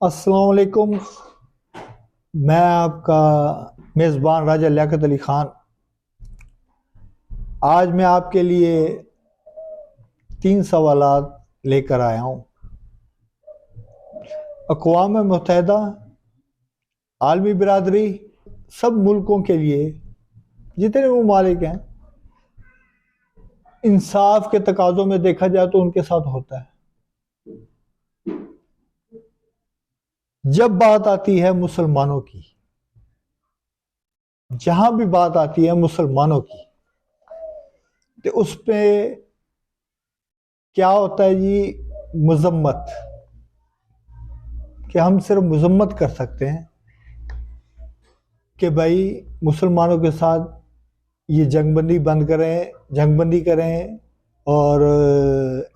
अस्सलाम वालेकुम। मैं आपका मेज़बान राजा लियाकत अली ख़ान। आज मैं आपके लिए 3 सवालात लेकर आया हूँ। अक़वाम मुत्तहिदा, आलमी बिरादरी, सब मुल्कों के लिए, जितने ममालिक हैं, इंसाफ के तकाज़ों में देखा जाए तो उनके साथ होता है। जब बात आती है मुसलमानों की, जहां भी बात आती है मुसलमानों की, तो उस पे क्या होता है जी? मजम्मत। कि हम सिर्फ मजम्मत कर सकते हैं कि भाई मुसलमानों के साथ ये जंगबंदी बंद करें, जंगबंदी करें, और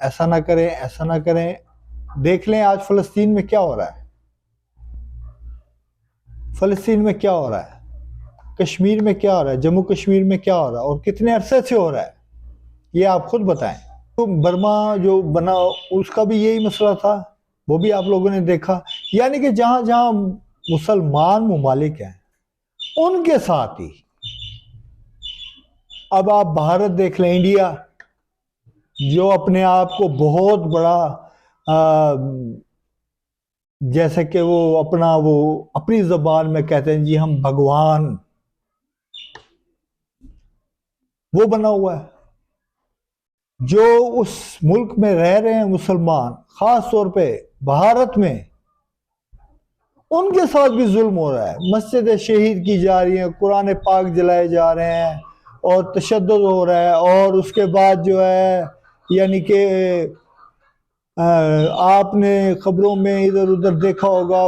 ऐसा ना करें, ऐसा ना करें। देख लें आज फ़लस्तीन में क्या हो रहा है, फ़लस्तीन में क्या हो रहा है, कश्मीर में क्या हो रहा है, जम्मू कश्मीर में क्या हो रहा है, और कितने अरसे से हो रहा है, ये आप खुद बताएं। तो बर्मा जो बना उसका भी यही मसला था, वो भी आप लोगों ने देखा। यानी कि जहां जहां मुसलमान ममालिक हैं उनके साथ ही। अब आप भारत देख लें, इंडिया, जो अपने आप को बहुत बड़ा जैसे कि वो अपनी जबान में कहते हैं जी हम भगवान, वो बना हुआ है। जो उस मुल्क में रह रहे हैं मुसलमान, खास तौर पे भारत में, उनके साथ भी जुल्म हो रहा है। मस्जिद शहीद की जा रही है, कुरान पाक जलाए जा रहे हैं, और तशद्दुद हो रहा है। और उसके बाद जो है, यानी कि आपने खबरों में इधर उधर देखा होगा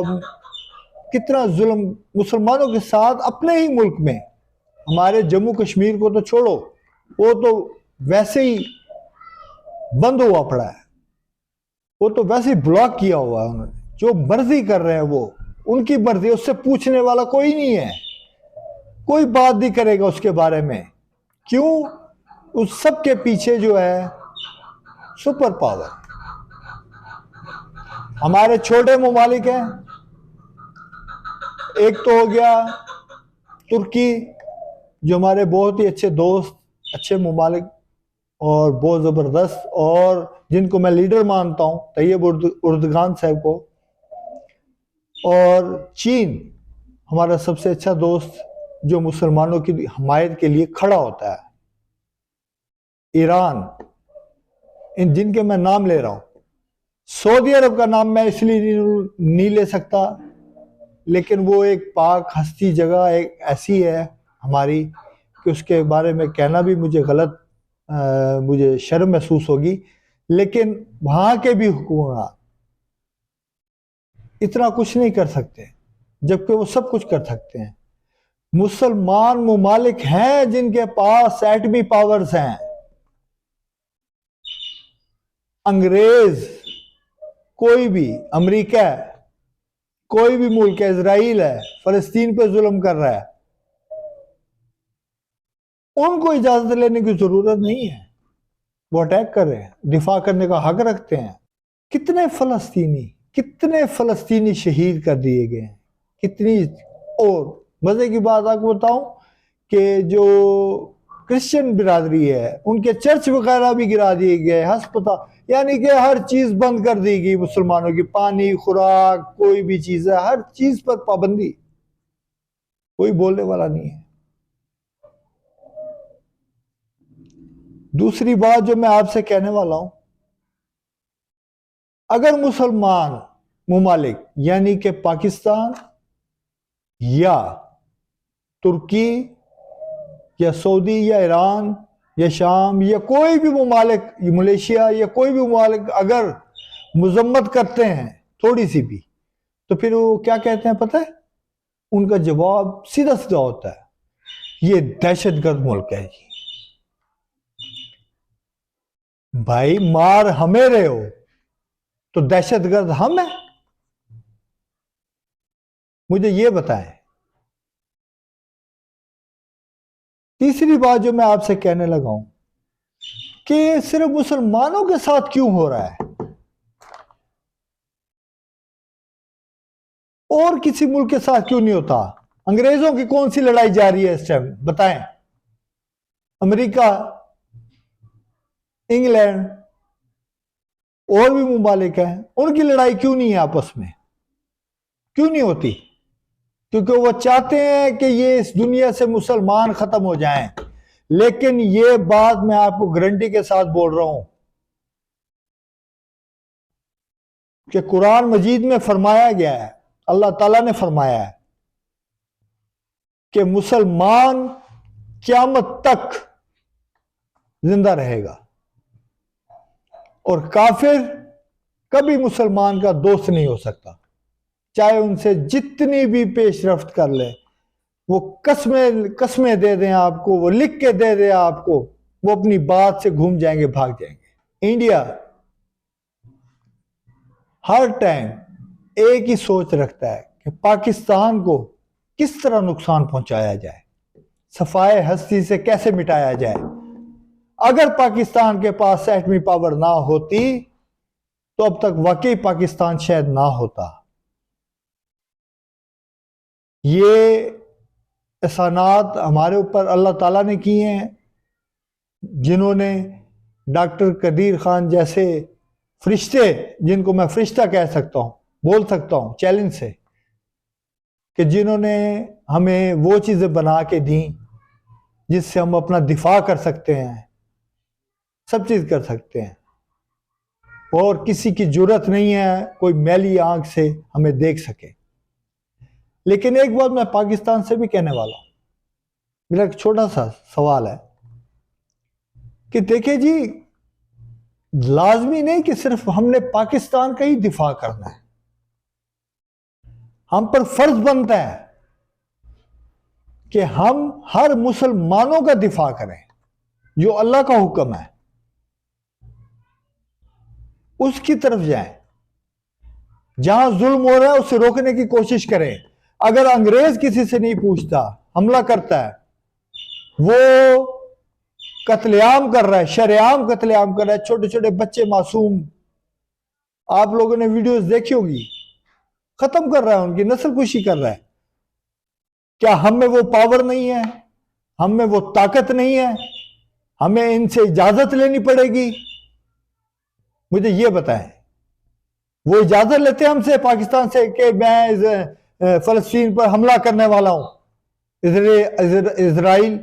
कितना जुल्म मुसलमानों के साथ अपने ही मुल्क में। हमारे जम्मू कश्मीर को तो छोड़ो, वो तो वैसे ही बंद हुआ पड़ा है, वो तो वैसे ही ब्लॉक किया हुआ है उन्होंने। जो मर्जी कर रहे हैं वो उनकी मर्जी, उससे पूछने वाला कोई नहीं है, कोई बात नहीं करेगा उसके बारे में। क्यों? उस सब के पीछे जो है सुपर पावर। हमारे छोटे ममालिक हैं, एक तो हो गया तुर्की, जो हमारे बहुत ही अच्छे दोस्त, अच्छे ममालिक, और बहुत ज़बरदस्त, और जिनको मैं लीडर मानता हूँ, तैयब उर्दगान साहब को। और चीन, हमारा सबसे अच्छा दोस्त, जो मुसलमानों की हमायत के लिए खड़ा होता है। ईरान, इन जिनके मैं नाम ले रहा हूँ। सऊदी अरब का नाम मैं इसलिए नहीं ले सकता, लेकिन वो एक पाक हस्ती जगह एक ऐसी है हमारी कि उसके बारे में कहना भी मुझे गलत, मुझे शर्म महसूस होगी। लेकिन वहाँ के भी हुक्मरान इतना कुछ नहीं कर सकते, जबकि वो सब कुछ कर सकते हैं। मुसलमान ममालिक हैं जिनके पास एटमी पावर्स हैं। अंग्रेज, कोई भी, अमेरिका है, कोई भी मुल्क है, इजराइल है, फलस्तीन पे जुल्म कर रहा है, उनको इजाजत लेने की जरूरत नहीं है। वो अटैक कर रहे हैं, दिफा करने का हक रखते हैं। कितने फलस्तीनी शहीद कर दिए गए हैं, कितनी। और मजे की बात आपको बताऊं कि जो क्रिश्चियन बिरादरी है, उनके चर्च वगैरह भी गिरा दिए गए, अस्पताल, यानी कि हर चीज बंद कर दी गई मुसलमानों की। पानी, खुराक, कोई भी चीज है, हर चीज पर पाबंदी, कोई बोलने वाला नहीं है। दूसरी बात जो मैं आपसे कहने वाला हूं, अगर मुसलमान ममालिक यानी कि पाकिस्तान या तुर्की या सऊदी या ईरान या शाम या कोई भी ममालिक, मलेशिया या कोई भी ममालिक अगर मजम्मत करते हैं थोड़ी सी भी, तो फिर वो क्या कहते हैं पता है? उनका जवाब सीधा सीधा होता है, ये दहशतगर्द मुल्क है जी। भाई मार हमें रहे हो तो दहशतगर्द हम हैं? मुझे ये बताएं। तीसरी बात जो मैं आपसे कहने लगा हूं कि सिर्फ मुसलमानों के साथ क्यों हो रहा है? और किसी मुल्क के साथ क्यों नहीं होता? अंग्रेजों की कौन सी लड़ाई जा रही है इस टाइम, बताएं? अमेरिका, इंग्लैंड और भी मुमालिक हैं, उनकी लड़ाई क्यों नहीं है आपस में? क्यों नहीं होती? क्योंकि वो चाहते हैं कि ये इस दुनिया से मुसलमान खत्म हो जाएं। लेकिन ये बात मैं आपको गारंटी के साथ बोल रहा हूं कि कुरान मजीद में फरमाया गया है, अल्लाह ताला ने फरमाया है कि मुसलमान क़यामत तक जिंदा रहेगा और काफिर कभी मुसलमान का दोस्त नहीं हो सकता, चाहे उनसे जितनी भी पेशरफ्त कर ले। वो कसमें दे दें आपको, वो लिख के दे दें आपको, वो अपनी बात से घूम जाएंगे, भाग जाएंगे। इंडिया हर टाइम एक ही सोच रखता है कि पाकिस्तान को किस तरह नुकसान पहुंचाया जाए, सफाए हस्ती से कैसे मिटाया जाए। अगर पाकिस्तान के पास एटमी पावर ना होती तो अब तक वाकई पाकिस्तान शायद ना होता। ये एहसानात हमारे ऊपर अल्लाह ताला ने किए हैं, जिन्होंने डॉक्टर कदीर खान जैसे फरिश्ते, जिनको मैं फरिश्ता कह सकता हूं, बोल सकता हूं चैलेंज से, कि जिन्होंने हमें वो चीज़ें बना के दी जिससे हम अपना दिफा कर सकते हैं, सब चीज़ कर सकते हैं, और किसी की जरूरत नहीं है कोई मैली आंख से हमें देख सके। लेकिन एक बात मैं पाकिस्तान से भी कहने वाला हूं, मेरा एक छोटा सा सवाल है कि देखिए जी, लाजमी नहीं कि सिर्फ हमने पाकिस्तान का ही दिफा करना है, हम पर फर्ज बनता है कि हम हर मुसलमानों का दिफा करें, जो अल्लाह का हुक्म है उसकी तरफ जाएं, जहां जुल्म हो रहा है उसे रोकने की कोशिश करें। अगर अंग्रेज किसी से नहीं पूछता, हमला करता है, वो कत्लेआम कर रहा है, शरेआम कत्लेआम कर रहा है, छोटे छोटे बच्चे मासूम, आप लोगों ने वीडियोस देखी होगी, खत्म कर रहा है, उनकी नस्ल कुशी कर रहा है। क्या हम में वो पावर नहीं है, हम में वो ताकत नहीं है, हमें इनसे इजाजत लेनी पड़ेगी? मुझे ये बताएं, वो इजाजत लेते हैं हमसे, पाकिस्तान से, कि मैं फलस्तीन पर हमला करने वाला हूं? इजराइल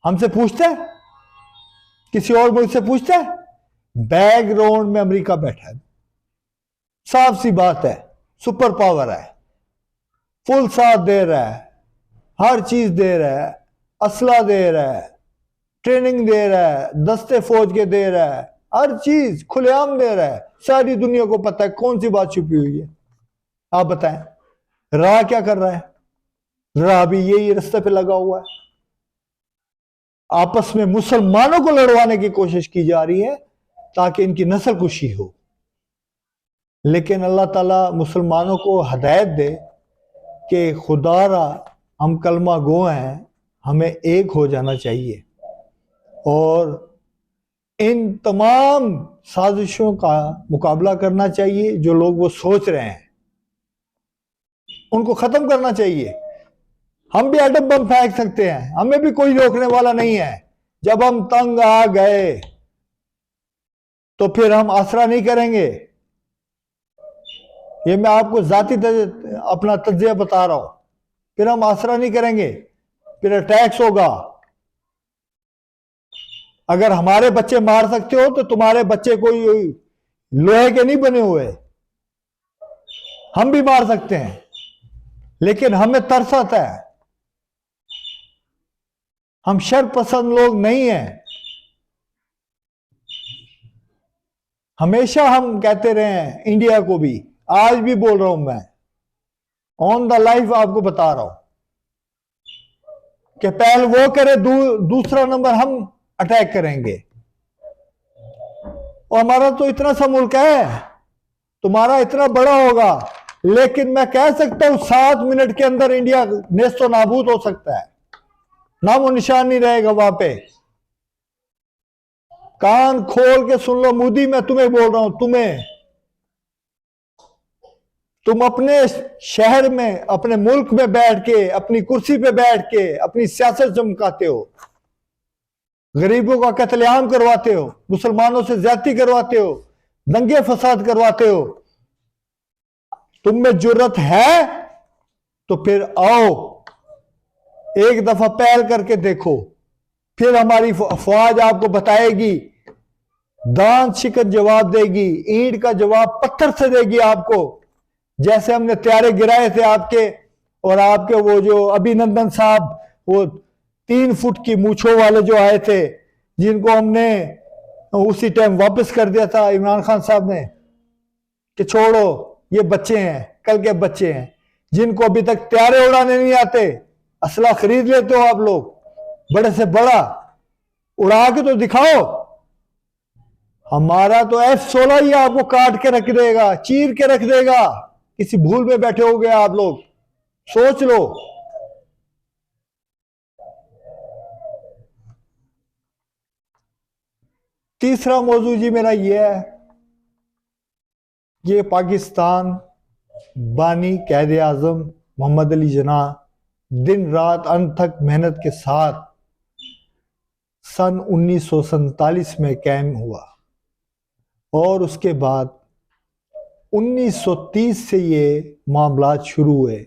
हमसे पूछता है? किसी और मुल्क से पूछता है? बैकग्राउंड में अमेरिका बैठा है, साफ सी बात है, सुपर पावर है, फुल साथ दे रहा है, हर चीज दे रहा है, असला दे रहा है, ट्रेनिंग दे रहा है, दस्ते फौज के दे रहा है, हर चीज खुलेआम दे रहा है। सारी दुनिया को पता है कौन सी बात छुपी हुई है। आप बताएं, राह क्या कर रहा है? राह भी यही रास्ते पे लगा हुआ है, आपस में मुसलमानों को लड़वाने की कोशिश की जा रही है ताकि इनकी नस्ल कुशी हो। लेकिन अल्लाह ताला मुसलमानों को हदायत दे कि खुदारा हम कलमा गो हैं, हमें एक हो जाना चाहिए और इन तमाम साजिशों का मुकाबला करना चाहिए। जो लोग वो सोच रहे हैं उनको खत्म करना चाहिए। हम भी एटम बम फेंक सकते हैं, हमें भी कोई रोकने वाला नहीं है। जब हम तंग आ गए तो फिर हम आसरा नहीं करेंगे। ये मैं आपको अपना तज्जिया बता रहा हूं। फिर हम आसरा नहीं करेंगे, फिर अटैक्स होगा। अगर हमारे बच्चे मार सकते हो तो तुम्हारे बच्चे कोई लोहे के नहीं बने हुए, हम भी मार सकते हैं। लेकिन हमें तरस आता है, हम शर पसंद लोग नहीं हैं। हमेशा हम कहते रहे हैं, इंडिया को भी, आज भी बोल रहा हूं मैं, ऑन द लाइफ आपको बता रहा हूं कि पहले वो करे, दूसरा नंबर हम अटैक करेंगे। और हमारा तो इतना सा मुल्क है, तुम्हारा इतना बड़ा होगा, लेकिन मैं कह सकता हूं 7 मिनट के अंदर इंडिया नेस्तो नाबूद हो सकता है, नामो निशान नहीं रहेगा वहां पे। कान खोल के सुन लो मोदी, मैं तुम्हें बोल रहा हूं, तुम्हें तुम अपने शहर में, अपने मुल्क में बैठ के, अपनी कुर्सी पे बैठ के अपनी सियासत चमकाते हो, गरीबों का कत्लेआम करवाते हो, मुसलमानों से ज्यादती करवाते हो, दंगे फसाद करवाते हो। तुम में जुर्रत है तो फिर आओ, एक दफा पहल करके देखो, फिर हमारी फौज आपको बताएगी, दांत शिकन जवाब देगी, ईंट का जवाब पत्थर से देगी आपको। जैसे हमने त्यारे गिराए थे आपके, और आपके वो जो अभिनंदन साहब, वो 3 फुट की मूछों वाले जो आए थे, जिनको हमने उसी टाइम वापस कर दिया था इमरान खान साहब ने, कि छोड़ो ये बच्चे हैं, कल के बच्चे हैं, जिनको अभी तक त्यारे उड़ाने नहीं आते। असला खरीद लेते हो आप लोग, बड़े से बड़ा उड़ा के तो दिखाओ। हमारा तो F-16 ही आपको काट के रख देगा, चीर के रख देगा। किसी भूल में बैठे हो गए आप लोग, सोच लो। तीसरा मौजू जी मेरा यह है, ये पाकिस्तान बानी कायदे आजम मोहम्मद अली जिन्नाह दिन रात अंत तक मेहनत के साथ सन 1947 में कायम हुआ, और उसके बाद 1930 से ये मामलात शुरू हुए।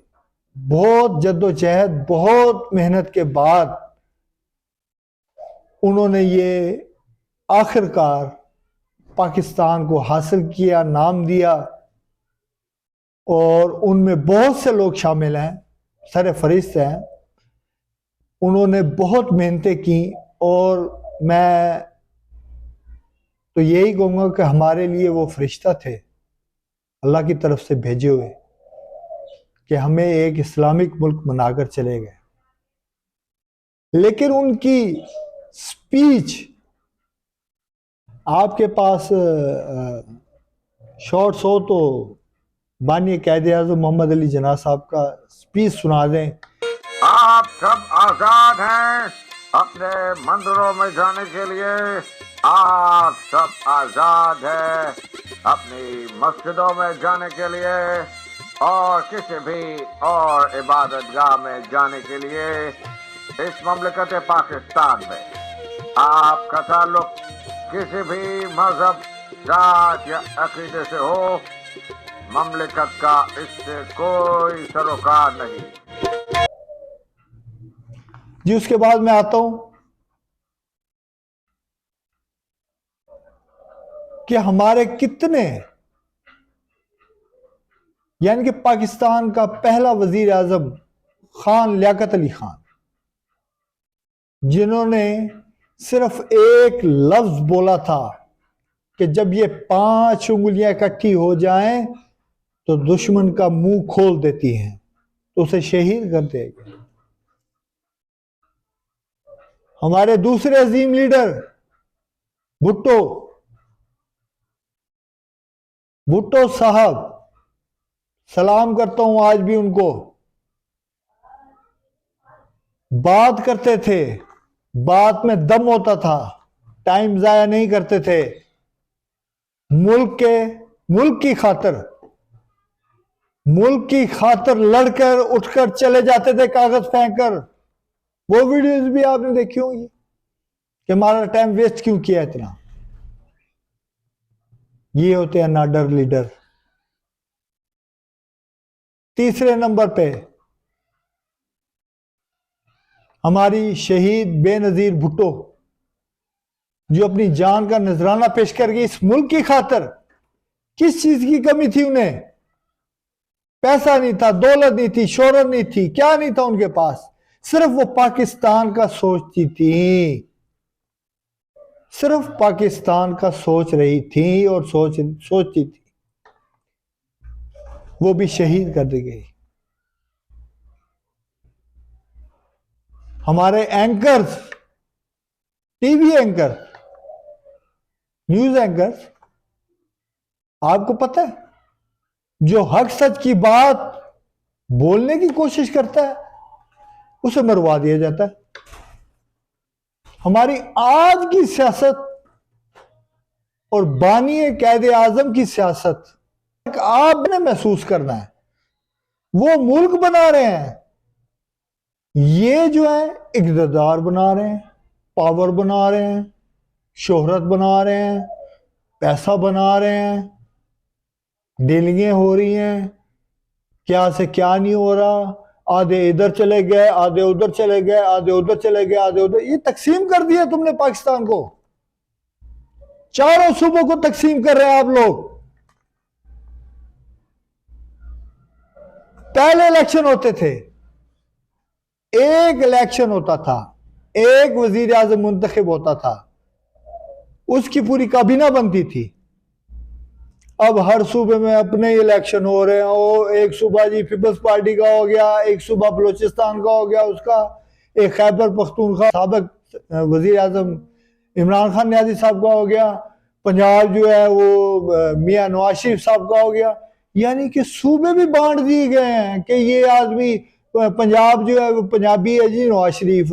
बहुत जद्दोजहद, बहुत मेहनत के बाद उन्होंने ये आखिरकार पाकिस्तान को हासिल किया, नाम दिया, और उनमें बहुत से लोग शामिल हैं, सर फरिस्त हैं। उन्होंने बहुत मेहनतें की, और मैं तो यही कहूँगा कि हमारे लिए वो फरिश्ता थे, अल्लाह की तरफ से भेजे हुए, कि हमें एक इस्लामिक मुल्क बनाकर चले गए। लेकिन उनकी स्पीच, आपके पास शॉर्ट्स हो तो बानी कायदे आज़म मोहम्मद अली जिन्नाह साहब का स्पीच सुना दें। आप सब आजाद हैं अपने मंदिरों में जाने के लिए, आप सब आजाद हैं अपनी मस्जिदों में जाने के लिए, और किसी भी और इबादतगाह में जाने के लिए। इस ममलकत पाकिस्तान में आपका ताल्लुक किसी भी मजहब, जात या अकीदे से हो, ममलकत का इससे कोई सरोकार नहीं। जी उसके बाद मैं आता हूं कि हमारे कितने, यानी कि पाकिस्तान का पहला वजीर आजम खान लियाकत अली खान, जिन्होंने सिर्फ एक लफ्ज बोला था कि जब ये 5 उंगलियां इकट्ठी हो जाएं तो दुश्मन का मुंह खोल देती हैं, तो उसे शहीद कर देगा। हमारे दूसरे अजीम लीडर भुट्टो साहब, सलाम करता हूं आज भी उनको, बात करते थे, बात में दम होता था, टाइम जाया नहीं करते थे, मुल्क की खातर लड़कर उठकर चले जाते थे, कागज फेंककर। वो वीडियोस भी आपने देखी होंगी कि हमारा टाइम वेस्ट क्यों किया इतना। ये होते हैं नाडर लीडर। तीसरे नंबर पे हमारी शहीद बेनजीर भुट्टो, जो अपनी जान का नजराना पेश कर गई इस मुल्क की खातर। किस चीज की कमी थी उन्हें? पैसा नहीं था, दौलत नहीं थी, शोहरत नहीं थी, क्या नहीं था उनके पास, सिर्फ वो पाकिस्तान का सोचती थी, सिर्फ पाकिस्तान का सोच रही थी और सोचती थी। वो भी शहीद कर दी गई। हमारे anchors, TV anchor, news anchor, आपको पता है, जो हक सच की बात बोलने की कोशिश करता है उसे मरवा दिया जाता है। हमारी आज की सियासत और बानी कायदे आजम की सियासत आपने महसूस करना है। वो मुल्क बना रहे हैं, ये जो है इक़्तिदार बना रहे हैं, पावर बना रहे हैं, शोहरत बना रहे हैं, पैसा बना रहे हैं, डीलिंगें हो रही हैं, क्या से क्या नहीं हो रहा, आधे इधर चले गए, आधे उधर चले गए, आधे उधर चले गए, आधे उधर, ये तकसीम कर दिया तुमने पाकिस्तान को, चारों सूबों को तकसीम कर रहे हैं आप लोग। पहले इलेक्शन होते थे, एक इलेक्शन होता था, एक वजीर आजम मुंतखब होता था, उसकी पूरी काबीना बनती थी। अब हर सूबे में अपने ही इलेक्शन हो रहे हैं। वो एक सूबा जी पीपल्स पार्टी का हो गया, एक सूबा बलोचिस्तान का हो गया उसका, एक खैबर पख्तूनख्वा साबिक वजीर आजम इमरान खान नियाजी साहब का हो गया, पंजाब जो है वो मियाँ नवाज शरीफ साहब का हो गया। यानी कि सूबे भी बांट दिए गए हैं कि ये आदमी पंजाब जो है वो पंजाबी है जी, नवाज शरीफ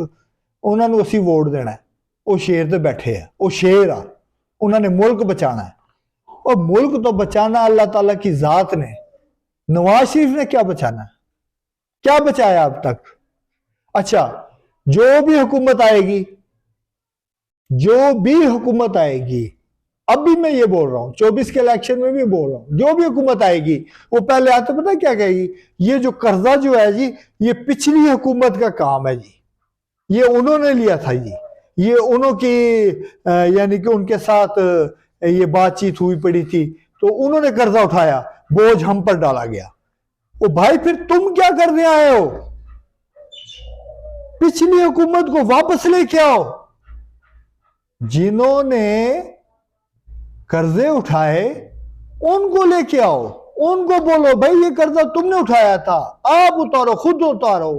उन्होंने उसी वोट देना है, वो शेर ते बैठे है, वो शेर आ, उन्होंने मुल्क बचाना है। और मुल्क तो बचाना अल्लाह ताला की जात ने, नवाज शरीफ ने क्या बचाना है, क्या बचाया अब तक? अच्छा, जो भी हुकूमत आएगी, जो भी हुकूमत आएगी, अब भी मैं ये बोल रहा हूं, 24 के इलेक्शन में भी बोल रहा हूं, जो भी हुकूमत आएगी वो पहले आते पता क्या कहेगी, ये जो कर्जा जो है जी, ये पिछली हुकूमत का काम है जी, ये उन्होंने लिया था जी, ये उन्हों की यानी कि उनके साथ ये बातचीत हुई पड़ी थी, तो उन्होंने कर्जा उठाया, बोझ हम पर डाला गया। ओ भाई, फिर तुम क्या करने आए हो? पिछली हुकूमत को वापस लेके आओ। जिन्होंने कर्जे उठाए उनको लेके आओ, उनको बोलो भाई ये कर्जा तुमने उठाया था, आप उतारो, खुद उतारो।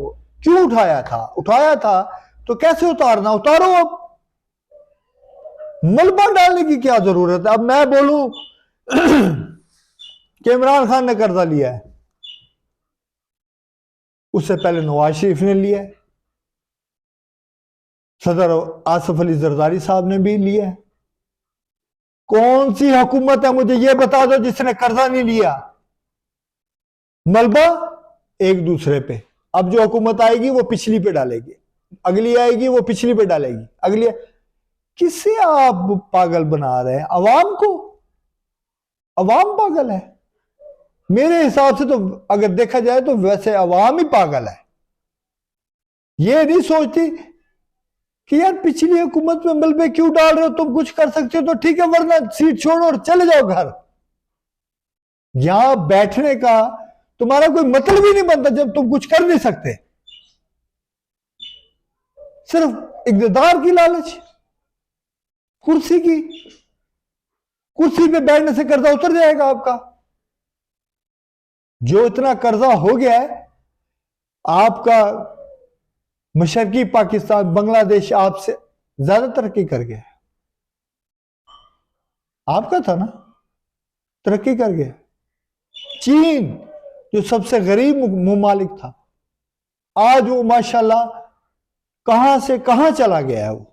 क्यों उठाया था? उठाया था तो कैसे उतारना, उतारो। अब मलबा डालने की क्या जरूरत है? अब मैं बोलूं कि इमरान खान ने कर्जा लिया है, उससे पहले नवाज शरीफ ने लिया है, सदर आसिफ अली जरदारी साहब ने भी लिया है। कौन सी हुकूमत है मुझे ये बता दो जिसने कर्जा नहीं लिया? मलबा एक दूसरे पे। अब जो हुकूमत आएगी वो पिछली पे डालेगी, अगली आएगी वो पिछली पे डालेगी, अगली। किसे आप पागल बना रहे हैं? अवाम को। अवाम पागल है मेरे हिसाब से तो, अगर देखा जाए तो वैसे अवाम ही पागल है। ये नहीं सोचती कि यार पिछली हुकूमत में मलबे क्यों डाल रहे हो, तुम कुछ कर सकते हो तो ठीक है, वरना सीट छोड़ो और चले जाओ घर। यहां बैठने का तुम्हारा कोई मतलब ही नहीं बनता जब तुम कुछ कर नहीं सकते, सिर्फ इक़्तिदार की लालच, कुर्सी की। कुर्सी पे बैठने से कर्जा उतर जाएगा आपका। जो इतना कर्जा हो गया है आपका, मशरकी पाकिस्तान बांग्लादेश आपसे ज्यादा तरक्की कर गया है। आपका था ना, तरक्की कर गया। चीन जो सबसे गरीब मुमालिक था, आज वो माशाल्लाह कहां से कहां चला गया है वो।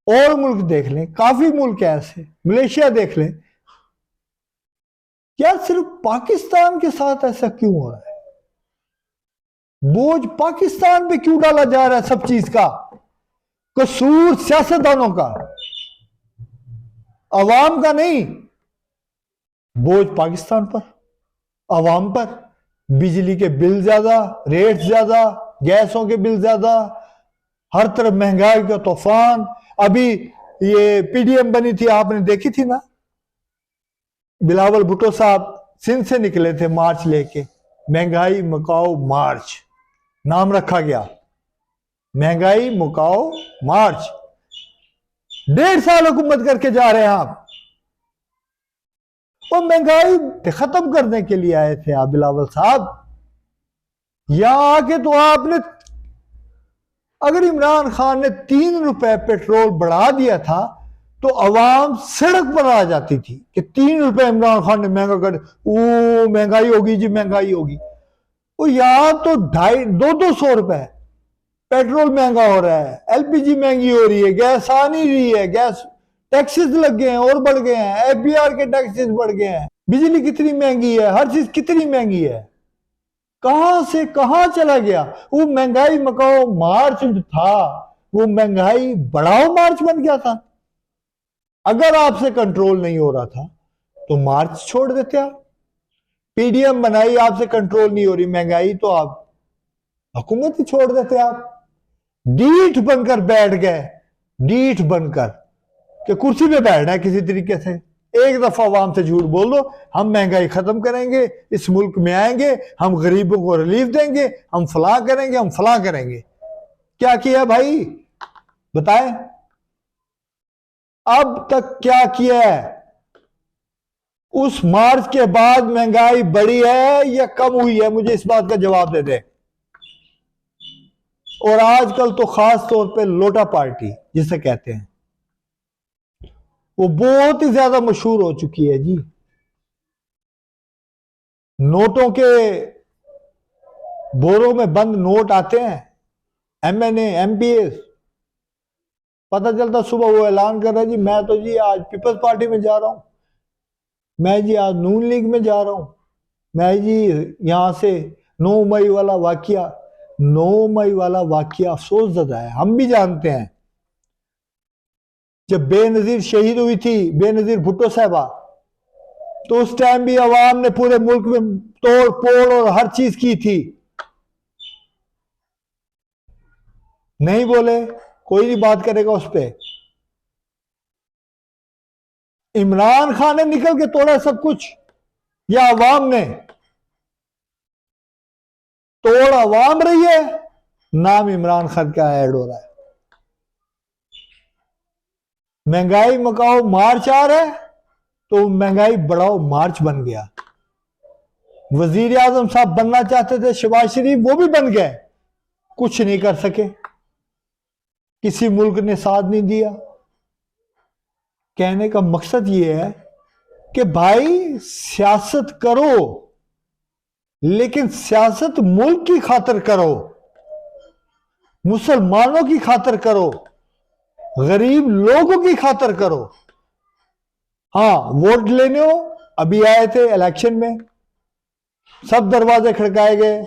और मुल्क देख लें, काफी मुल्क ऐसे, मलेशिया देख लें। क्या सिर्फ पाकिस्तान के साथ ऐसा क्यों हो रहा है? बोझ पाकिस्तान पे क्यों डाला जा रहा है सब चीज का? कसूर सियासतदानों का, अवाम का नहीं। बोझ पाकिस्तान पर, अवाम पर। बिजली के बिल ज्यादा, रेट ज्यादा, गैसों के बिल ज्यादा, हर तरफ महंगाई का तूफान। अभी ये पीडीएम बनी थी, आपने देखी थी ना, बिलावल भुट्टो साहब सिंध से निकले थे मार्च लेके, महंगाई मुकाओ मार्च नाम रखा गया, महंगाई मुकाओ मार्च। 1.5 साल हुकूमत करके जा रहे हैं आप, और महंगाई खत्म करने के लिए आए थे आप बिलावल साहब। यहां आके तो आपने, अगर इमरान खान ने 3 रुपए पेट्रोल बढ़ा दिया था तो अवाम सड़क पर आ जाती थी कि 3 रुपए इमरान खान ने महंगा कर, ओ महंगाई होगी जी, महंगाई होगी। और यहां तो 250-200 रुपए पेट्रोल महंगा हो रहा है, एलपीजी महंगी हो रही है, गैस आ नहीं रही है, गैस टैक्सेस लग गए हैं और बढ़ गए हैं, एफबीआर के टैक्सेस बढ़ गए हैं, बिजली कितनी महंगी है, हर चीज कितनी महंगी है। कहां से कहां चला गया। वो महंगाई मकाओ मार्च जो था, वो महंगाई बढ़ाओ मार्च बन गया था। अगर आपसे कंट्रोल नहीं हो रहा था तो मार्च छोड़ देते आप। पीडीएम बनाई, आपसे कंट्रोल नहीं हो रही महंगाई, तो आप हुकूमत ही छोड़ देते आप। डीठ बनकर बैठ गए, डीठ बनकर कि कुर्सी पे बैठना है किसी तरीके से। एक दफा आवाम से झूठ बोल दो, हम महंगाई खत्म करेंगे, इस मुल्क में आएंगे, हम गरीबों को रिलीफ देंगे, हम फलां करेंगे, हम फलां करेंगे। क्या किया भाई बताएं, अब तक क्या किया है? उस मार्च के बाद महंगाई बढ़ी है या कम हुई है? मुझे इस बात का जवाब दे दे। और आजकल तो खास तौर पे लोटा पार्टी जिसे कहते हैं, वो बहुत ही ज्यादा मशहूर हो चुकी है जी। नोटों के बोरों में बंद नोट आते हैं, एमएनए एमपीएस, पता चलता सुबह वो ऐलान कर रहा है जी मैं तो जी आज पीपल्स पार्टी में जा रहा हूं, मैं जी आज नून लीग में जा रहा हूं, मैं जी यहां से 9 मई वाला वाकया, 9 मई वाला वाकया अफसोस ज़दा है। हम भी जानते हैं जब बेनजीर शहीद हुई थी, बेनजीर भुट्टो साहबा, तो उस टाइम भी अवाम ने पूरे मुल्क में तोड़ फोड़ और हर चीज की थी। नहीं बोले, कोई नहीं बात करेगा उस पर। इमरान खान ने निकल के तोड़ा सब कुछ या अवाम ने? तोड़ अवाम रही है, नाम इमरान खान का ऐड हो रहा है। महंगाई मकाओ मार्च आ रहा है तो महंगाई बढ़ाओ मार्च बन गया। वजीर आजम साहब बनना चाहते थे शहबाज शरीफ, वो भी बन गए, कुछ नहीं कर सके, किसी मुल्क ने साथ नहीं दिया। कहने का मकसद ये है कि भाई सियासत करो, लेकिन सियासत मुल्क की खातिर करो, मुसलमानों की खातिर करो, गरीब लोगों की खातिर करो। हाँ, वोट लेने हो, अभी आए थे इलेक्शन में, सब दरवाजे खड़काए गए,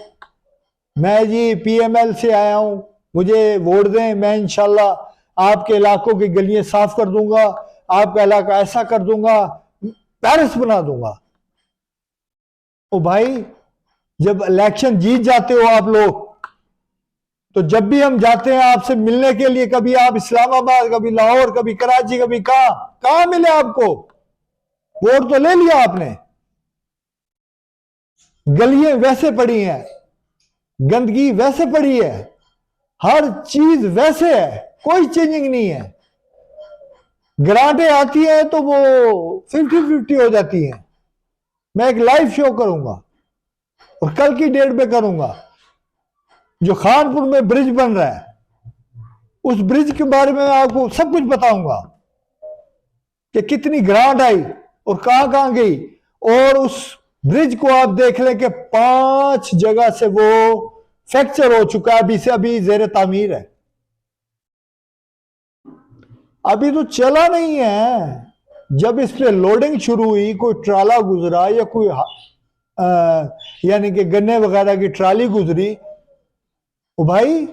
मैं जी पीएमएल से आया हूं, मुझे वोट दें, मैं इंशाल्लाह आपके इलाकों की गलियां साफ कर दूंगा, आपका इलाका ऐसा कर दूंगा, पेरिस बना दूंगा। ओ भाई, जब इलेक्शन जीत जाते हो आप लोग, तो जब भी हम जाते हैं आपसे मिलने के लिए, कभी आप इस्लामाबाद, कभी लाहौर, कभी कराची, कभी कहां मिले आपको? वोट तो ले लिया आपने, गलियां वैसे पड़ी हैं, गंदगी वैसे पड़ी है, हर चीज वैसे है, कोई चेंजिंग नहीं है। ग्रांटें आती हैं तो वो 50-50 हो जाती हैं। मैं एक लाइव शो करूंगा और कल की डेट में करूंगा, जो खानपुर में ब्रिज बन रहा है, उस ब्रिज के बारे में आपको सब कुछ बताऊंगा कि कितनी ग्रांट आई और कहां कहां गई। और उस ब्रिज को आप देख लें कि 5 जगह से वो फ्रैक्चर हो चुका है, अभी से अभी जेर तामीर है, अभी तो चला नहीं है। जब इस पे लोडिंग शुरू हुई, कोई ट्राला गुजरा या कोई यानी कि गन्ने वगैरह की ट्राली गुजरी, ओ भाई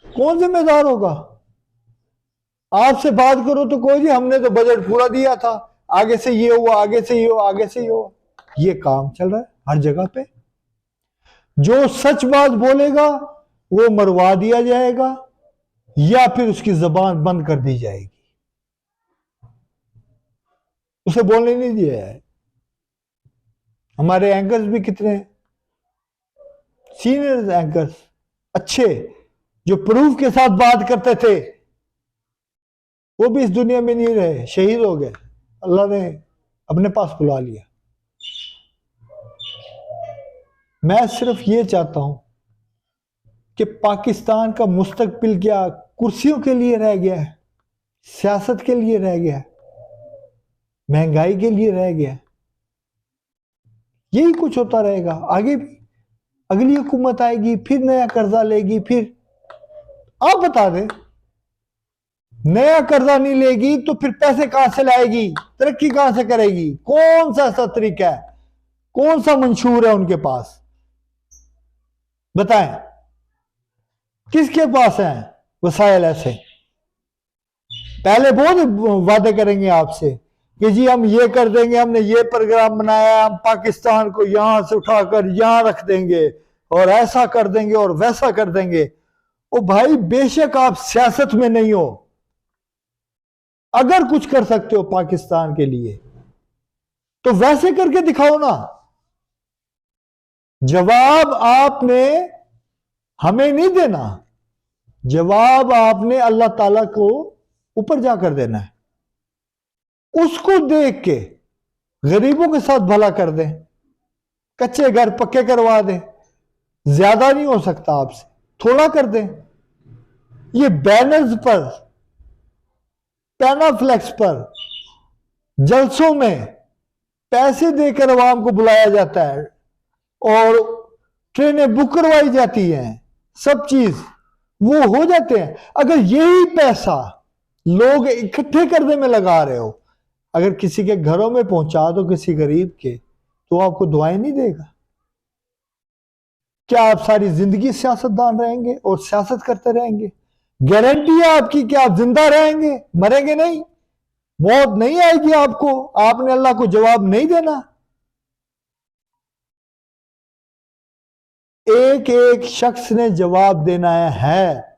कौन जिम्मेदार होगा? आपसे बात करो तो कोई जी हमने तो बजट पूरा दिया था, आगे से ये हुआ, आगे से ये हुआ, आगे से ये हुआ। ये काम चल रहा है हर जगह पे। जो सच बात बोलेगा वो मरवा दिया जाएगा या फिर उसकी जबान बंद कर दी जाएगी, उसे बोलने नहीं दिया जाए। हमारे एंकर्स भी कितने सीनियर एंकर्स अच्छे, जो प्रूफ के साथ बात करते थे, वो भी इस दुनिया में नहीं रहे, शहीद हो गए, अल्लाह ने अपने पास बुला लिया। मैं सिर्फ ये चाहता हूं कि पाकिस्तान का मुस्तकबिल क्या कुर्सियों के लिए रह गया है, सियासत के लिए रह गया है, महंगाई के लिए रह गया है? यही कुछ होता रहेगा आगे भी। अगली हुकूमत आएगी, फिर नया कर्जा लेगी, फिर आप बता दें, नया कर्जा नहीं लेगी तो फिर पैसे कहां से लाएगी, तरक्की कहां से करेगी? कौन सा ऐसा तरीका है, कौन सा मंशूर है उनके पास? बताएं, किसके पास हैं वसाइल ऐसे? पहले बहुत वादे करेंगे आपसे कि जी हम ये कर देंगे, हमने ये प्रोग्राम बनाया, हम पाकिस्तान को यहां से उठाकर यहां रख देंगे और ऐसा कर देंगे और वैसा कर देंगे। ओ भाई, बेशक आप सियासत में नहीं हो, अगर कुछ कर सकते हो पाकिस्तान के लिए तो वैसे करके दिखाओ ना। जवाब आपने हमें नहीं देना, जवाब आपने अल्लाह ताला को ऊपर जाकर देना है। उसको देख के गरीबों के साथ भला कर दें, कच्चे घर पक्के करवा दें। ज्यादा नहीं हो सकता आपसे, थोड़ा कर दें। ये बैनर्स पर, पैनाफ्लेक्स पर, जलसों में पैसे देकर अवाम को बुलाया जाता है और ट्रेनें बुक करवाई जाती हैं, सब चीज वो हो जाते हैं। अगर यही पैसा लोग इकट्ठे करने में लगा रहे हो, अगर किसी के घरों में पहुंचा दो किसी गरीब के, तो आपको दुआएं नहीं देगा? क्या आप सारी जिंदगी सियासतदान रहेंगे और सियासत करते रहेंगे? गारंटी है आपकी कि आप जिंदा रहेंगे, मरेंगे नहीं, मौत नहीं आएगी आपको, आपने अल्लाह को जवाब नहीं देना। एक एक शख्स ने जवाब देना है।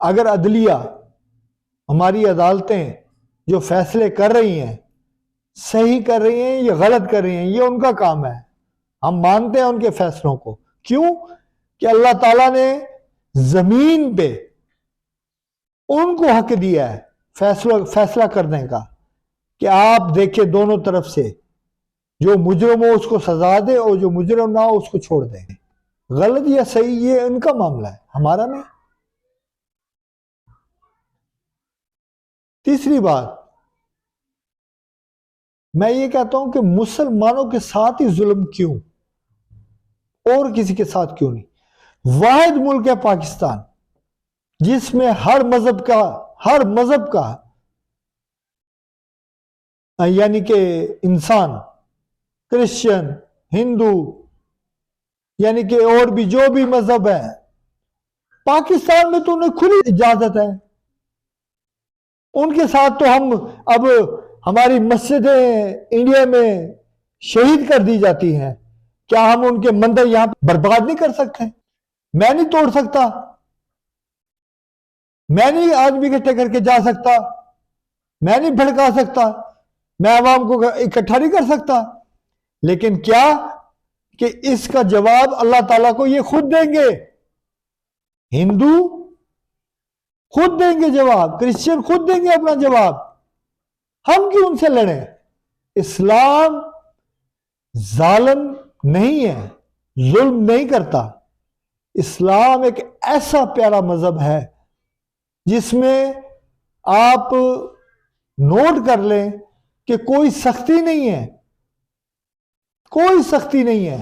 अगर अदलिया, हमारी अदालतें जो फैसले कर रही हैं, सही कर रही हैं या गलत कर रही हैं, ये उनका काम है, हम मानते हैं उनके फैसलों को। क्यों? कि अल्लाह ताला ने जमीन पे उनको हक दिया है फैसला करने का कि आप देखिए दोनों तरफ से, जो मुजरिम हो उसको सजा दे और जो मुजरिम ना हो उसको छोड़ दें। गलत या सही ये उनका मामला है, हमारा नहीं। तीसरी बात, मैं ये कहता हूं कि मुसलमानों के साथ ही जुल्म क्यों, और किसी के साथ क्यों नहीं? वाहिद मुल्क है पाकिस्तान जिसमें हर मजहब का यानी कि इंसान, क्रिश्चियन, हिंदू, यानी कि और भी जो भी मजहब है, पाकिस्तान में तो उन्हें खुली इजाजत है। उनके साथ तो हम, अब हमारी मस्जिदें इंडिया में शहीद कर दी जाती हैं, क्या हम उनके मंदिर यहां बर्बाद नहीं कर सकते? मैं नहीं तोड़ सकता, मैं नहीं आदमी इकट्ठे करके जा सकता, मैं नहीं भड़का सकता, मैं आवाम को इकट्ठा नहीं कर सकता। लेकिन क्या कि इसका जवाब अल्लाह ताला को ये खुद देंगे, हिंदू खुद देंगे जवाब, क्रिश्चियन खुद देंगे अपना जवाब। हम क्यों उनसे लड़ें? इस्लाम जालिम नहीं है, जुल्म नहीं करता। इस्लाम एक ऐसा प्यारा मजहब है जिसमें आप नोट कर लें कि कोई सख्ती नहीं है, कोई सख्ती नहीं है।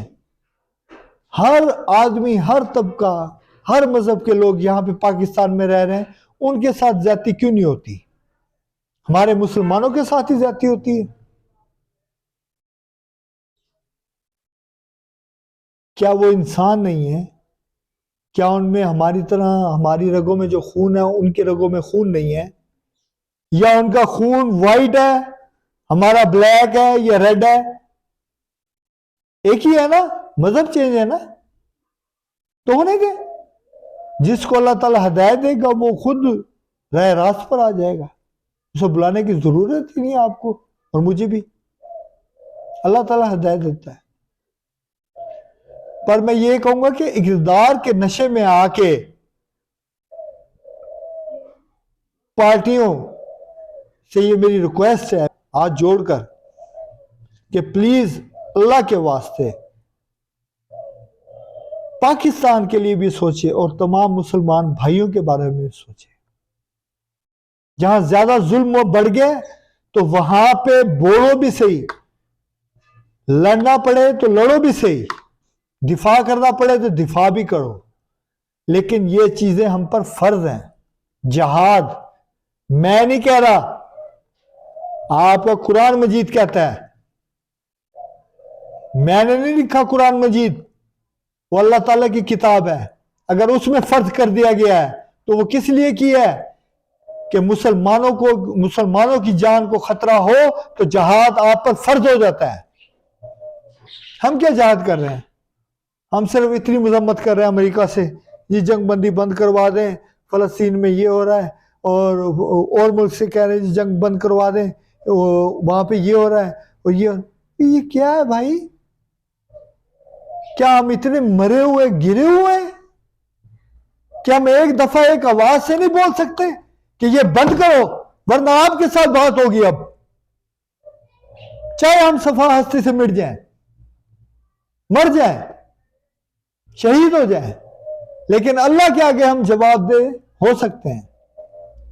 हर आदमी, हर तबका, हर मजहब के लोग यहां पे पाकिस्तान में रह रहे हैं, उनके साथ ज्यादती क्यों नहीं होती? हमारे मुसलमानों के साथ ही ज्यादती होती है। क्या वो इंसान नहीं है? क्या उनमें हमारी तरह, हमारी रगों में जो खून है उनके रगों में खून नहीं है? या उनका खून वाइट है, हमारा ब्लैक है या रेड है? एक ही है ना, मजहब चेंज है ना, तो होने दे। जिसको अल्लाह ताला हिदायत देगा वो खुद राह रास्त पर आ जाएगा, उसे बुलाने की जरूरत ही नहीं है आपको और मुझे भी। अल्लाह ताला हिदायत देता है। पर मैं ये कहूंगा कि इक़्तिदार के नशे में आके पार्टियों से ये मेरी रिक्वेस्ट है हाथ जोड़कर कि प्लीज अल्लाह के वास्ते पाकिस्तान के लिए भी सोचे और तमाम मुसलमान भाइयों के बारे में भी सोचे। जहां ज्यादा जुल्म बढ़ गया तो वहां पे बोलो भी सही, लड़ना पड़े तो लड़ो भी सही, दिफा करना पड़े तो दिफा भी करो, लेकिन ये चीजें हम पर फर्ज हैं। जिहाद मैं नहीं कह रहा, आपका कुरान मजीद कहता है, मैंने नहीं लिखा कुरान मजीद। वो अल्लाह ताला की किताब है। अगर उसमें फर्ज कर दिया गया है तो वो किस लिए किया है कि मुसलमानों की जान को खतरा हो तो जहाद आप पर फर्ज हो जाता है। हम क्या जहाद कर रहे हैं? हम सिर्फ इतनी मजम्मत कर रहे हैं अमेरिका से, ये जंग बंदी बंद करवा दें, फलस्तीन में ये हो रहा है, और मुल्क से कह रहे हैं जंग बंद करवा दें, वहां पे ये हो रहा है और ये क्या है भाई? क्या हम इतने मरे हुए गिरे हुए हैं? क्या हम एक दफा एक आवाज से नहीं बोल सकते कि ये बंद करो, वरना आपके साथ बात होगी। अब चाहे हम सफा हस्ती से मिट जाएं, मर जाएं, शहीद हो जाएं, लेकिन अल्लाह के आगे हम जवाब दे हो सकते हैं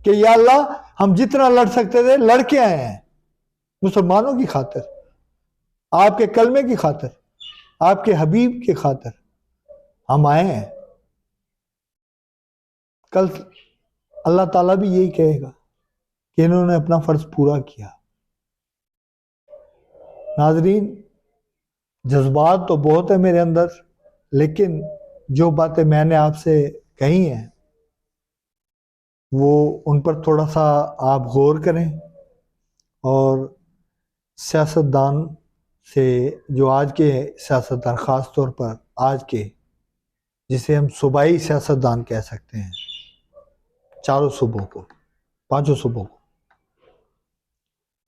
कि या अल्लाह, हम जितना लड़ सकते थे लड़ के आए हैं, मुसलमानों की खातिर, आपके कलमे की खातिर, आपके हबीब की खातिर हम आए हैं। कल अल्लाह ताला भी यही कहेगा कि इन्होंने अपना फर्ज पूरा किया। नाजरीन, जज्बात तो बहुत है मेरे अंदर, लेकिन जो बातें मैंने आपसे कही हैं वो उन पर थोड़ा सा आप गौर करें, और सियासतदान से, जो आज के सियासतदान, ख़ास तौर पर आज के, जिसे हम सूबाई सियासतदान कह सकते हैं, चारों सूबों को, पांचों सूबों को,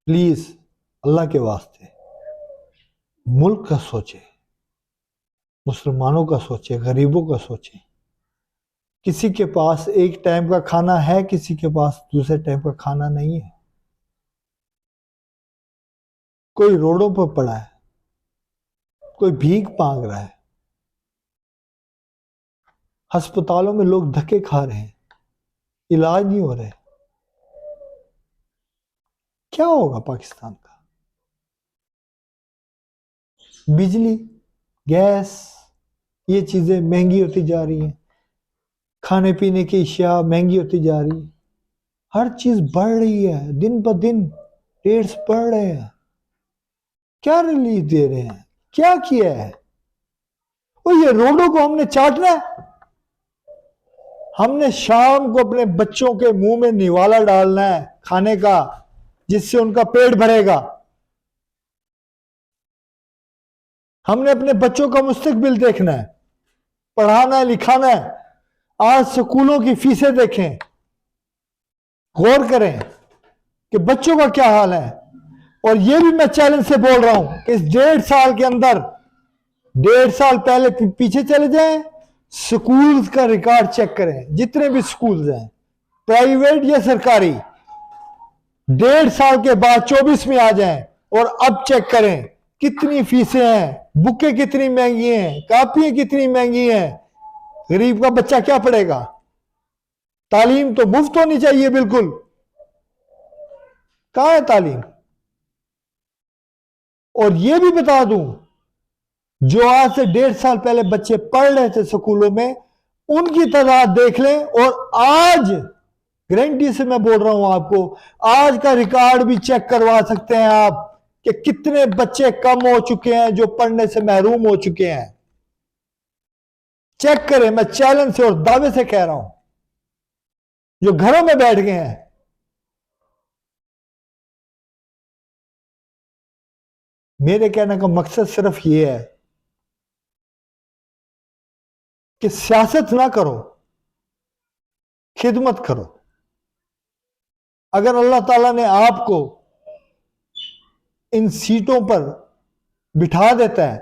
प्लीज़ अल्लाह के वास्ते मुल्क का सोचे, मुसलमानों का सोचे, गरीबों का सोचे। किसी के पास एक टाइम का खाना है, किसी के पास दूसरे टाइम का खाना नहीं है। कोई रोडों पर पड़ा है, कोई भीख मांग रहा है, अस्पतालों में लोग धक्के खा रहे हैं, इलाज नहीं हो रहे। क्या होगा पाकिस्तान का? बिजली, गैस, ये चीजें महंगी होती जा रही हैं, खाने पीने की अशिया महंगी होती जा रही है, हर चीज बढ़ रही है, दिन ब दिन रेट्स बढ़ रहे हैं। क्या रिलीफ दे रहे हैं? क्या किया है? और ये रोडों को हमने चाटना है। हमने शाम को अपने बच्चों के मुंह में निवाला डालना है खाने का, जिससे उनका पेट भरेगा। हमने अपने बच्चों का मुस्तकबिल देखना है, पढ़ाना है, लिखाना है। आज स्कूलों की फीसें देखें, गौर करें कि बच्चों का क्या हाल है। और यह भी मैं चैलेंज से बोल रहा हूं कि इस 1.5 साल के अंदर, 1.5 साल पहले पीछे चले जाएं, स्कूल्स का रिकॉर्ड चेक करें, जितने भी स्कूल्स हैं, प्राइवेट या सरकारी, 1.5 साल के बाद 24 में आ जाएं और अब चेक करें कितनी फीसें हैं, बुकें कितनी महंगी हैं, कापियां कितनी महंगी हैं। गरीब का बच्चा क्या पढ़ेगा? तालीम तो मुफ्त होनी चाहिए बिल्कुल। कहां है तालीम? और यह भी बता दूं, जो आज से 1.5 साल पहले बच्चे पढ़ रहे थे स्कूलों में, उनकी तादाद देख लें, और आज गारंटी से मैं बोल रहा हूं आपको, आज का रिकॉर्ड भी चेक करवा सकते हैं आप कि कितने बच्चे कम हो चुके हैं जो पढ़ने से महरूम हो चुके हैं। चेक करें, मैं चैलेंज से और दावे से कह रहा हूं, जो घरों में बैठ गए हैं। मेरे कहने का मकसद सिर्फ ये है कि सियासत ना करो, खिदमत करो। अगर अल्लाह ताला ने आपको इन सीटों पर बिठा देता है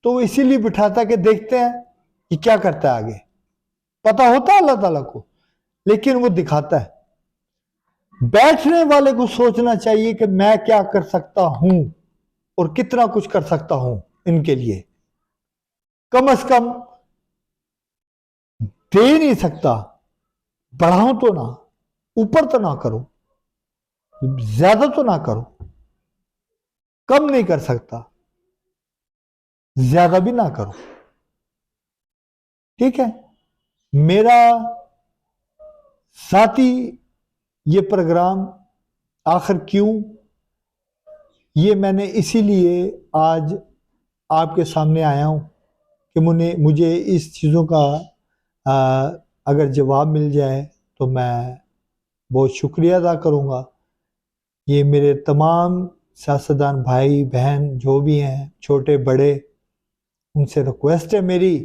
तो वो इसीलिए बिठाता है कि देखते हैं कि क्या करता है आगे। पता होता है अल्लाह ताला को, लेकिन वो दिखाता है। बैठने वाले को सोचना चाहिए कि मैं क्या कर सकता हूं और कितना कुछ कर सकता हूं इनके लिए। कम से कम दे नहीं सकता, बढ़ाओ तो ना, ऊपर तो ना करो, ज्यादा तो ना करो। कम नहीं कर सकता, ज्यादा भी ना करो, ठीक है। मेरा साथी ये प्रोग्राम आखिर क्यों, ये मैंने इसीलिए आज आपके सामने आया हूं कि मुझे इस चीज़ों का अगर जवाब मिल जाए तो मैं बहुत शुक्रिया अदा करूँगा। ये मेरे तमाम सियासतदान भाई बहन जो भी हैं, छोटे बड़े, उनसे रिक्वेस्ट है मेरी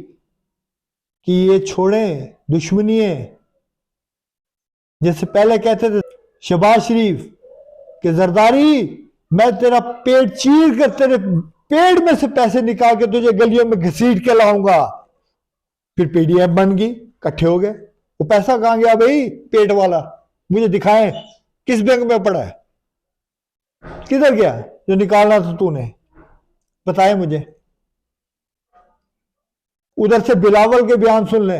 कि ये छोड़ें दुश्मनियाँ। जैसे पहले कहते थे शहबाज शरीफ कि जरदारी मैं तेरा पेट चीर कर तेरे पेट में से पैसे निकाल के तुझे गलियों में घसीट के लाऊंगा। फिर पीडीएफ बन गई, इकट्ठे हो गए। वो पैसा कहां गया भाई पेट वाला? मुझे दिखाएं किस बैंक में पड़ा है, किधर गया जो निकालना था तूने, बताए मुझे। उधर से बिलावल के बयान सुन ले,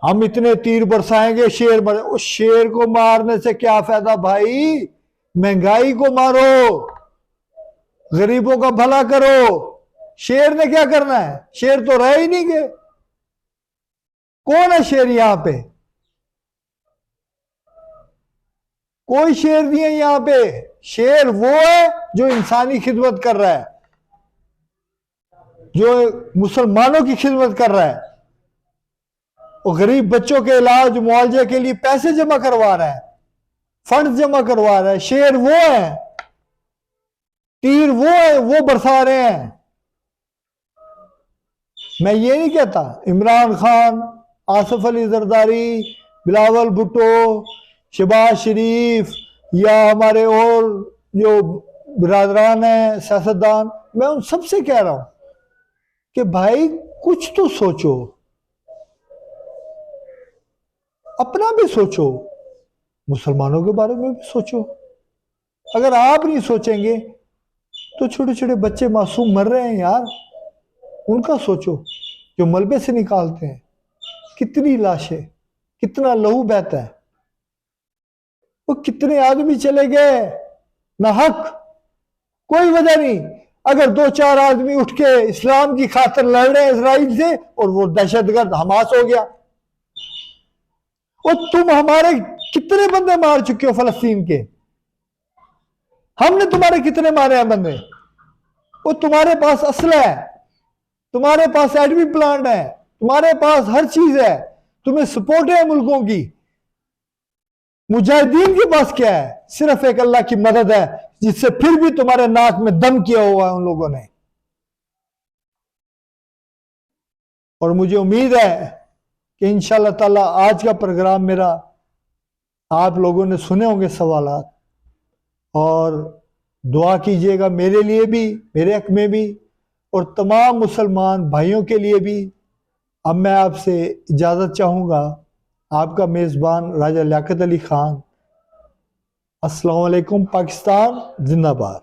हम इतने तीर बरसाएंगे शेर मरे। उस शेर को मारने से क्या फायदा भाई? महंगाई को मारो, गरीबों का भला करो। शेर ने क्या करना है? शेर तो रह ही नहीं गए। कौन है शेर यहां पे? कोई शेर नहीं है यहां पे। शेर वो है जो इंसानी खिदमत कर रहा है, जो मुसलमानों की खिदमत कर रहा है, और गरीब बच्चों के इलाज मुआवजे के लिए पैसे जमा करवा रहा है, फंड जमा करवा रहा है। शेर वो है, तीर वो है, वो बरसा रहे हैं। मैं ये नहीं कहता इमरान खान, आसिफ अली जरदारी, बिलावल भुट्टो, शहबाज शरीफ या हमारे और जो बिरादरान हैं सियासतदान, मैं उन सबसे कह रहा हूं कि भाई कुछ तो सोचो, अपना भी सोचो, मुसलमानों के बारे में भी सोचो। अगर आप नहीं सोचेंगे तो छोटे छोटे बच्चे मासूम मर रहे हैं यार, उनका सोचो। जो मलबे से निकालते हैं, कितनी लाशें, कितना लहू बहता है, वो कितने आदमी चले गए नाहक, कोई वजह नहीं। अगर 2-4 आदमी उठ के इस्लाम की खातिर लड़ रहे हैं इसराइल से, और वो दहशतगर्द हमास हो गया। और तुम हमारे कितने बंदे मार चुके हो फलस्तीन के? हमने तुम्हारे कितने मारे हैं बंदे? वो तुम्हारे पास असला है, तुम्हारे पास एटमी प्लांट है, तुम्हारे पास हर चीज है, तुम्हें सपोर्ट है मुल्कों की। मुजाहिदीन के पास क्या है? सिर्फ एक अल्लाह की मदद है, जिससे फिर भी तुम्हारे नाक में दम किया हुआ है उन लोगों ने। और मुझे उम्मीद है कि इंशाअल्लाह ताला आज का प्रोग्राम मेरा आप लोगों ने सुने होंगे सवालात, और दुआ कीजिएगा मेरे लिए भी, मेरे हक में भी, और तमाम मुसलमान भाइयों के लिए भी। अब मैं आपसे इजाज़त चाहूँगा। आपका मेज़बान राजा लियाकत अली खान। अस्सलाम वालेकुम। पाकिस्तान जिंदाबाद।